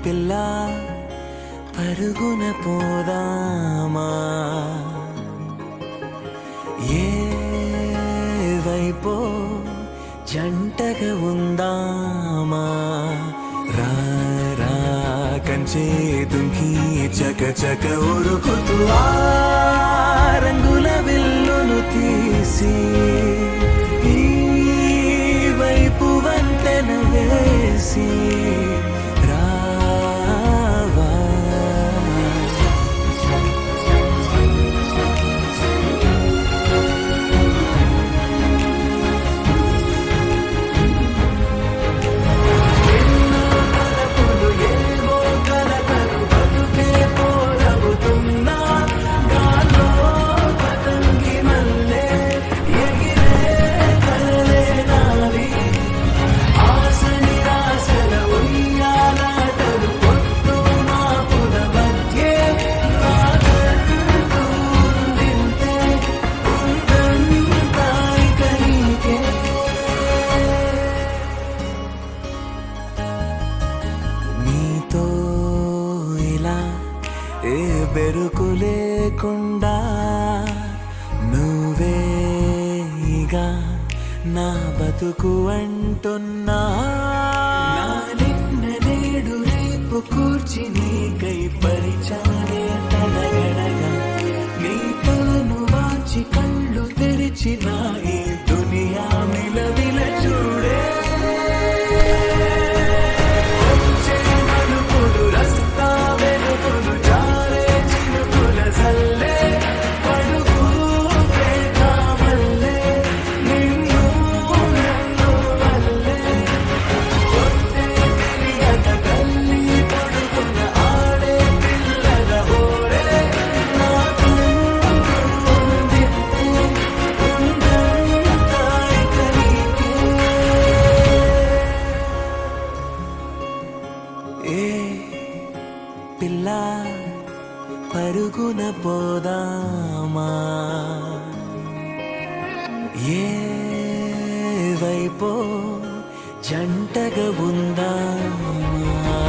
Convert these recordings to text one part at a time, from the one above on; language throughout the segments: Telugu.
పిల్ల పరుగున పోదామా ఏ వైపో జంటగా ఉందామా రా రా కంచే దుంకి చక చక ఉరుకుతూ ఆ రంగుల విల్లును తీసి ఈ వైపు వంతెన వేసి రావా ఎన్నో తలపులు ఏవో కలతలు బతుకే పోరవుతున్నా గాల్లో పతంగి మల్లె ఎగిరే కలలే నావి ఆశ నిరాశల ఉయ్యాలాటలు పొత్తు మాపుల మధ్యే నాకంటూ ఉందింతే ఉందంతా ఇక నీకే నీతో ఇలా ఏ బెరుకు లేకుండా నువ్వేగా నా బతుకు అంటున్నా నా నిన్న నేడు రేపు కూర్చి నీకై పరిచానే తడగడగా నీ తలను వాచి కళ్ళు తెరిచిన ఈ దునియా మిలవిల చూడే వచ్చే మలుపులు రస్తా వెలుగులు జారే చినుకుల సల్లే పడుగు కావల్లే నిన్ను నన్ను వల్లే కొట్టే తెలియక గల్లీ పడుకున్న ఆడే పిల్లల హోరే నాకుంటూ ఉందింతే ఉందంతా ఇక నీకే ఏ పిల్ల పరుగున పోదామా ఏ వైపో జంటగా ఉందామా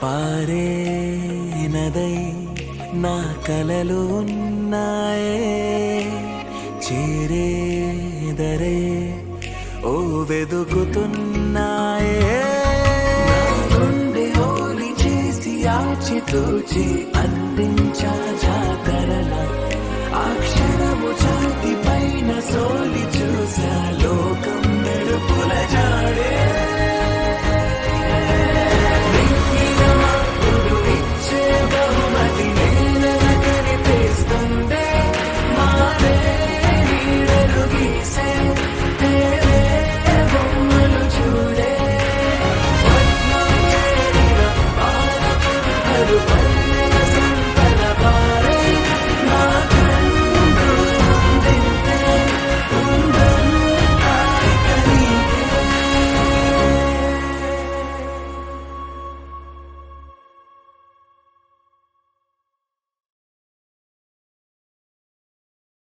పారే నదై నా కలలు ఉన్నాయే చేరేదరే ఓ వెదుకుతున్నాయే నా గుండె హోలి చేసి ఆచితూచి అందించా జాతరల ఆ క్షణము ఛాతి పైన సోలి